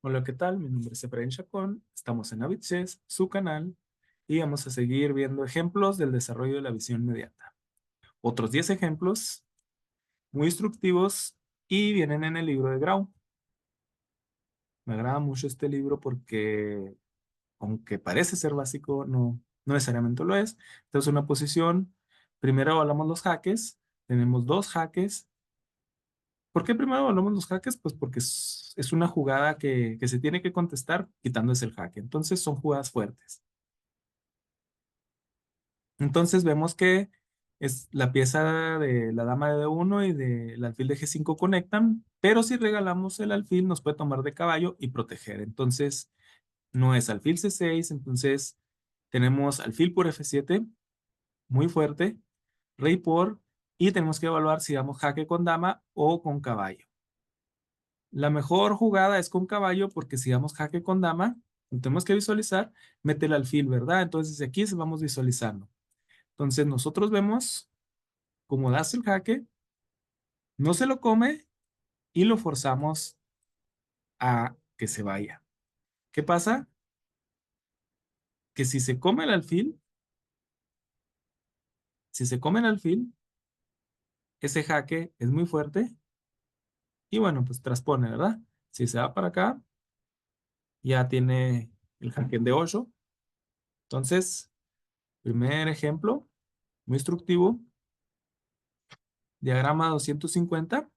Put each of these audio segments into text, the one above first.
Hola, ¿qué tal? Mi nombre es Efraín Chacón, estamos en Avid Chess, su canal, y vamos a seguir viendo ejemplos del desarrollo de la visión inmediata. Otros 10 ejemplos muy instructivos y vienen en el libro de Grau. Me agrada mucho este libro porque, aunque parece ser básico, no necesariamente lo es. Entonces, una posición, primero evaluamos los jaques, tenemos dos jaques. ¿Por qué primero evaluamos los jaques? Pues porque es una jugada que se tiene que contestar quitándose el jaque. Entonces, son jugadas fuertes. Entonces vemos que es la pieza de la dama de D1 y del alfil de G5 conectan, pero si regalamos el alfil nos puede tomar de caballo y proteger. Entonces no es alfil C6, entonces tenemos alfil por F7, muy fuerte, rey por, y tenemos que evaluar si damos jaque con dama o con caballo. La mejor jugada es con caballo porque si damos jaque con dama, tenemos que visualizar, mete el alfil, ¿verdad? Entonces aquí se vamos visualizando. Entonces nosotros vemos como das el jaque, no se lo come y lo forzamos a que se vaya. ¿Qué pasa? Que si se come el alfil, si se come el alfil, ese jaque es muy fuerte y bueno, pues traspone, ¿verdad? Si se va para acá, ya tiene el jaque de 8. Entonces, primer ejemplo, muy instructivo, diagrama 250,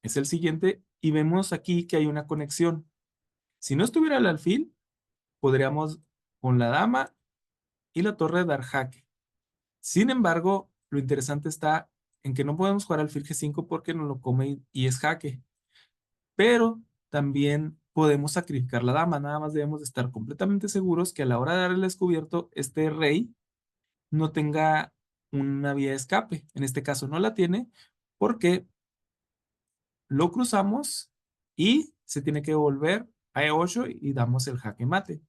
es el siguiente y vemos aquí que hay una conexión. Si no estuviera el alfil, podríamos con la dama y la torre dar jaque. Sin embargo, lo interesante está en que no podemos jugar alfil G5 porque nos lo come y es jaque. Pero también podemos sacrificar la dama. Nada más debemos de estar completamente seguros que a la hora de dar el descubierto, este rey no tenga una vía de escape. En este caso no la tiene porque lo cruzamos y se tiene que volver a E8 y damos el jaque mate.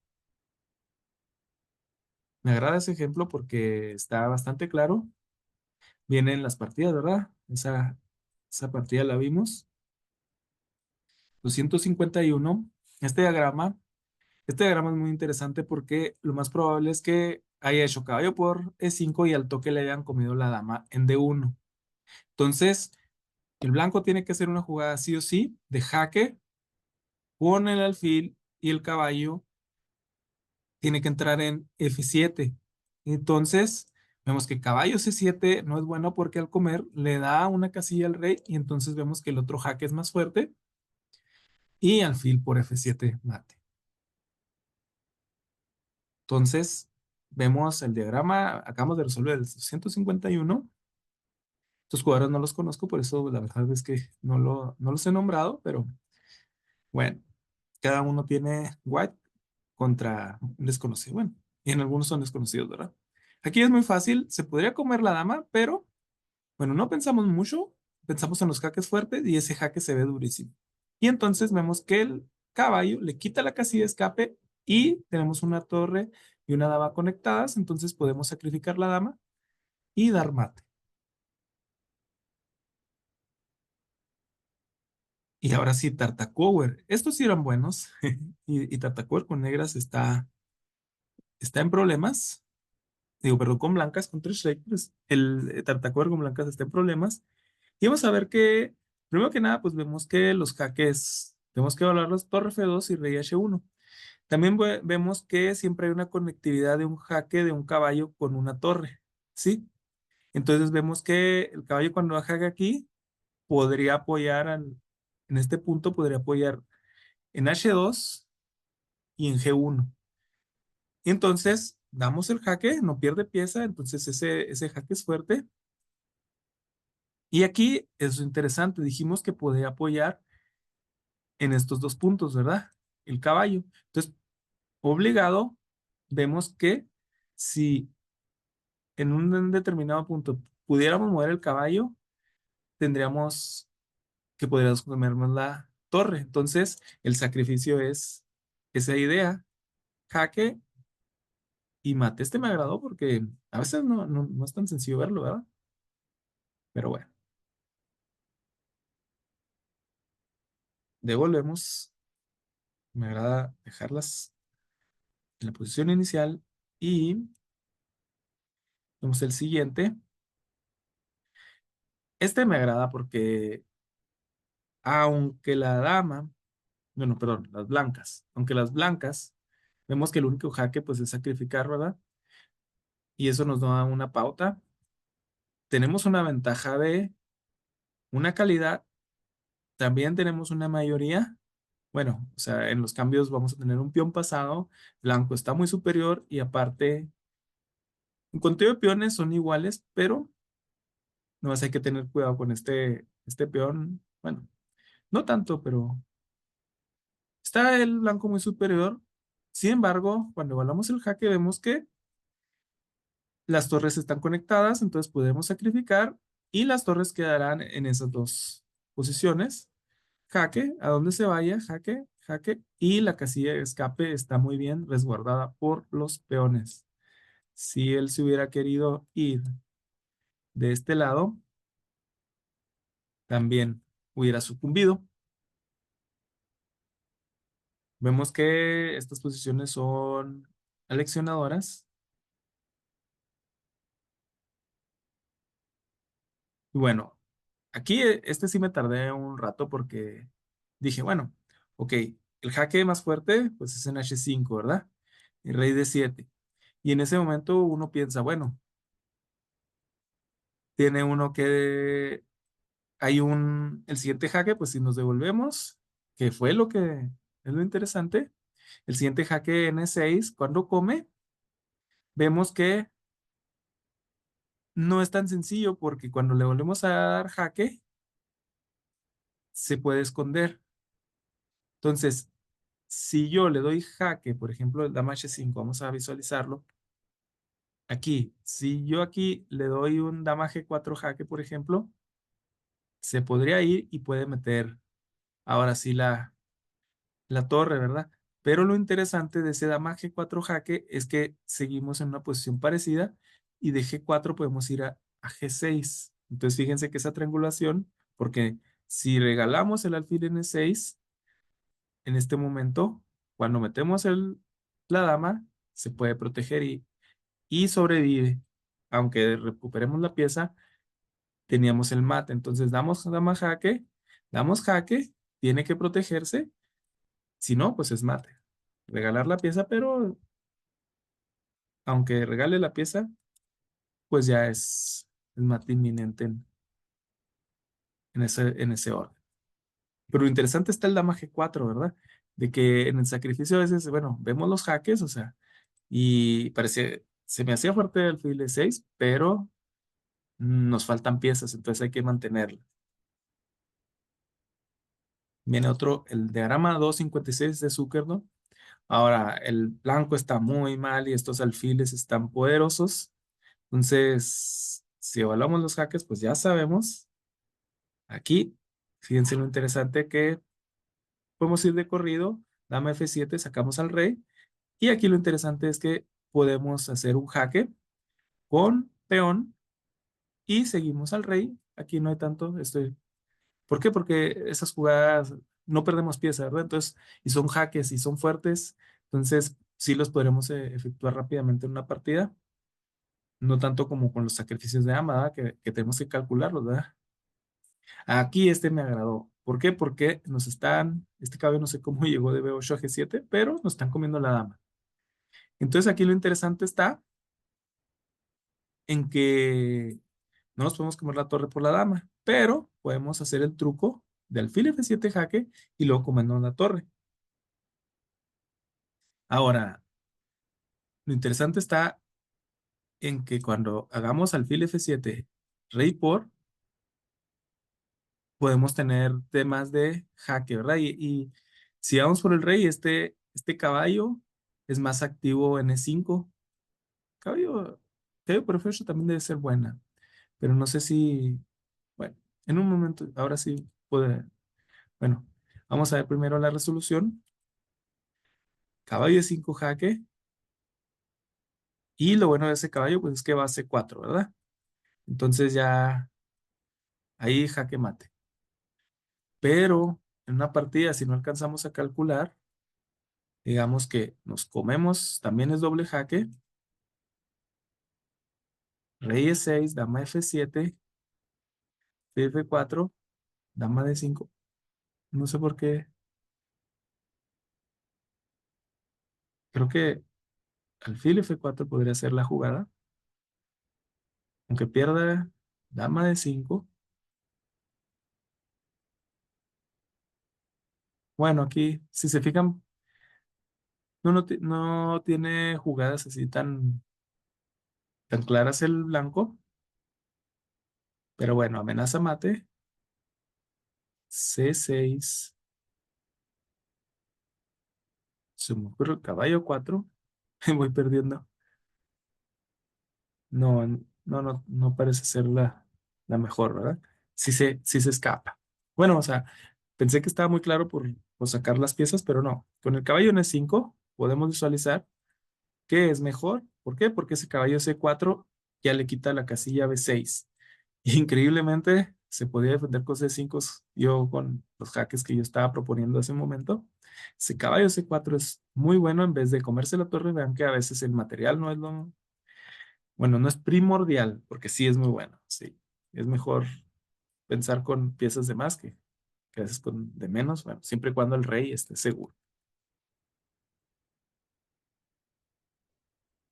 Me agrada ese ejemplo porque está bastante claro. Vienen las partidas, ¿verdad? Esa partida la vimos. 251. Este diagrama, este diagrama es muy interesante porque lo más probable es que haya hecho caballo por E5 y al toque le hayan comido la dama en D1. Entonces, el blanco tiene que hacer una jugada sí o sí de jaque con el alfil y el caballo tiene que entrar en F7. Entonces, vemos que caballo C7 no es bueno porque al comer le da una casilla al rey y entonces vemos que el otro jaque es más fuerte y alfil por F7 mate. Entonces, vemos el diagrama, acabamos de resolver el 151. Estos jugadores no los conozco, por eso la verdad es que no los he nombrado, pero bueno, cada uno tiene white contra un desconocido. Bueno, y en algunos son desconocidos, ¿verdad? Aquí es muy fácil, se podría comer la dama, pero bueno, no pensamos mucho, pensamos en los jaques fuertes y ese jaque se ve durísimo. Y entonces vemos que el caballo le quita la casilla de escape y tenemos una torre y una dama conectadas, entonces podemos sacrificar la dama y dar mate. Y ahora sí, Tartakower. Estos sí eran buenos y Tartakower con negras está en problemas. Digo, perdón, con blancas, con tres shakers. El Tartakower con blancas está en problemas. Y vamos a ver que, primero que nada, pues vemos que los jaques, tenemos que evaluar los torre F2 y rey H1. También vemos que siempre hay una conectividad de un jaque de un caballo con una torre, ¿sí? Entonces vemos que el caballo cuando da jaque aquí, podría apoyar en este punto, podría apoyar en H2 y en G1. Entonces, damos el jaque, no pierde pieza, entonces ese jaque es fuerte. Y aquí es interesante, dijimos que podía apoyar en estos dos puntos, ¿verdad? El caballo. Entonces, obligado, vemos que si en un determinado punto pudiéramos mover el caballo, tendríamos que podríamos comernos la torre. Entonces, el sacrificio es esa idea, jaque y mate. Este me agradó porque a veces no es tan sencillo verlo, ¿verdad? Pero bueno, devolvemos Me agrada dejarlas en la posición inicial y vemos el siguiente. Este me agrada porque aunque la dama, bueno, perdón, las blancas, aunque las blancas, vemos que el único jaque pues es sacrificar, ¿verdad? Y eso nos da una pauta. Tenemos una ventaja de una calidad, también tenemos una mayoría. Bueno, o sea, en los cambios vamos a tener un peón pasado, blanco está muy superior y aparte, en conteo de peones son iguales, pero no más hay que tener cuidado con este peón. Bueno, no tanto, pero está el blanco muy superior. Sin embargo, cuando evaluamos el jaque, vemos que las torres están conectadas, entonces podemos sacrificar y las torres quedarán en esas dos posiciones. Jaque, a donde se vaya, jaque, jaque, y la casilla de escape está muy bien resguardada por los peones. Si él se hubiera querido ir de este lado, también hubiera sucumbido. Vemos que estas posiciones son aleccionadoras. Y bueno, aquí este sí me tardé un rato porque dije, bueno, ok, el jaque más fuerte pues es en H5, ¿verdad? Y rey de 7. Y en ese momento uno piensa, bueno, tiene uno que, el siguiente jaque, pues si nos devolvemos, que fue lo que es lo interesante, el siguiente jaque N6, cuando come, vemos que no es tan sencillo porque cuando le volvemos a dar jaque, se puede esconder. Entonces, si yo le doy jaque, por ejemplo, el dama H5, vamos a visualizarlo. Aquí, si yo aquí le doy un dama G4 jaque, por ejemplo, se podría ir y puede meter ahora sí la torre, ¿verdad? Pero lo interesante de ese dama G4 jaque es que seguimos en una posición parecida y de G4 podemos ir a G6. Entonces fíjense que esa triangulación, porque si regalamos el alfil N6, en este momento, cuando metemos la dama, se puede proteger y sobrevive. Aunque recuperemos la pieza, teníamos el mate. Entonces damos jaque, tiene que protegerse. Si no, pues es mate. Regalar la pieza, pero aunque regale la pieza, pues ya es mate inminente en ese orden. Pero lo interesante está el dama G4, ¿verdad? De que en el sacrificio a veces, bueno, vemos los jaques, o sea, y parece, se me hacía fuerte el alfil de 6, pero nos faltan piezas, entonces hay que mantenerlo. Viene otro, el diagrama 256 de Zuckerberg. Ahora, el blanco está muy mal y estos alfiles están poderosos. Entonces, si evaluamos los jaques, pues ya sabemos. Aquí, fíjense lo interesante que podemos ir de corrido, dama F7, sacamos al rey. Y aquí lo interesante es que podemos hacer un jaque con peón y seguimos al rey. Aquí no hay tanto, ¿por qué? Porque esas jugadas no perdemos pieza, ¿verdad? Entonces, y son jaques y son fuertes, entonces sí los podremos efectuar rápidamente en una partida, no tanto como con los sacrificios de ama, ¿verdad? Que tenemos que calcularlos, ¿verdad? Aquí este me agradó. ¿Por qué? Porque este caballo no sé cómo llegó de B8 a G7, pero nos están comiendo la dama. Entonces aquí lo interesante está en que no nos podemos comer la torre por la dama, pero podemos hacer el truco de alfil F7 jaque y luego comernos la torre. Ahora, lo interesante está en que cuando hagamos alfil F7, rey por, podemos tener temas de jaque, ¿verdad? Y si vamos por el rey, este caballo es más activo en E5. Caballo, caballo por F8 también debe ser buena, pero no sé si, bueno, en un momento, ahora sí puede, bueno, vamos a ver primero la resolución. Caballo E5 jaque, y lo bueno de ese caballo, pues es que va a C4, ¿verdad? Entonces ya ahí jaque mate. Pero en una partida, si no alcanzamos a calcular, Digamos que nos comemos, también es doble jaque. Rey E6, dama F7, F4, dama D5. No sé por qué. Creo que alfil F4 podría ser la jugada. Aunque pierda dama D5. Bueno, aquí, si se fijan, no tiene jugadas así tan claras el blanco. Pero bueno, amenaza mate. C6. Se me ocurre caballo 4. Voy perdiendo. No, no parece ser la mejor, ¿verdad? Sí se escapa. Bueno, o sea, pensé que estaba muy claro por sacar las piezas, pero no. Con el caballo en E5 podemos visualizar que es mejor. ¿Por qué? Porque ese caballo C4 ya le quita la casilla B6. Increíblemente, se podía defender con C5 yo con los jaques que yo estaba proponiendo hace un momento. Ese caballo C4 es muy bueno en vez de comerse la torre. Vean que a veces el material no es bueno, no es primordial, porque sí es muy bueno, sí. Es mejor pensar con piezas de más que a veces con de menos, bueno, siempre y cuando el rey esté seguro.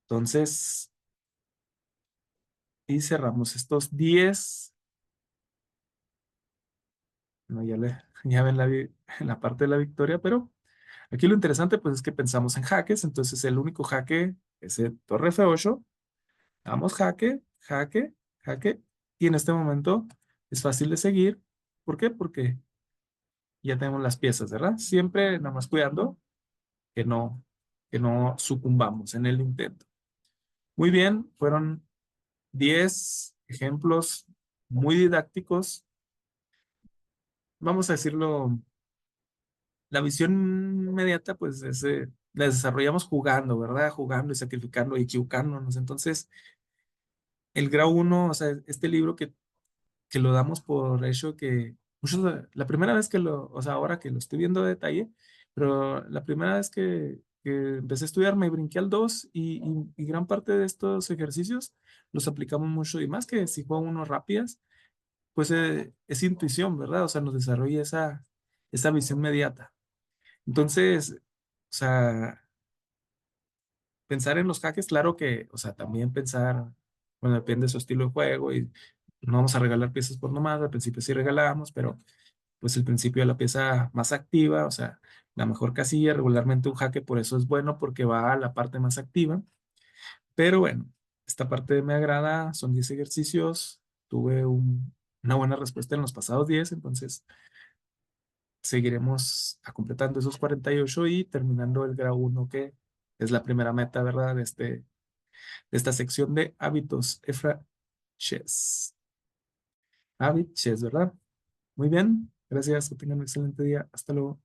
Entonces, y cerramos estos 10. No, ya ven la parte de la victoria, pero aquí lo interesante pues es que pensamos en jaques, entonces el único jaque es el torre F8, damos jaque, jaque, jaque, y en este momento es fácil de seguir. ¿Por qué? Porque ya tenemos las piezas, ¿verdad? Siempre nada más cuidando que que no sucumbamos en el intento. Muy bien, fueron 10 ejemplos muy didácticos. Vamos a decirlo, la visión inmediata, pues la desarrollamos jugando, ¿verdad? Jugando y sacrificando y equivocándonos. Entonces, el grado uno, o sea, este libro que lo damos por hecho que la primera vez o sea, ahora que lo estoy viendo de detalle, pero la primera vez que empecé a estudiar me brinqué al 2 y gran parte de estos ejercicios los aplicamos mucho y más que si juego unos rápidas, pues es intuición, ¿verdad? O sea, nos desarrolla esa visión inmediata. Entonces, o sea, pensar en los jaques, claro que, o sea, también pensar, bueno, depende de su estilo de juego y no vamos a regalar piezas por nomás, al principio sí regalábamos, pero pues el principio de la pieza más activa, o sea, la mejor casilla, regularmente un jaque por eso es bueno porque va a la parte más activa, pero bueno, esta parte me agrada, son 10 ejercicios, tuve una buena respuesta en los pasados 10, entonces seguiremos a completando esos 48 y terminando el grado uno que es la primera meta, ¿verdad? De esta sección de hábitos Efra Chess. Habit Chess, ¿verdad? Muy bien, gracias, que tengan un excelente día. Hasta luego.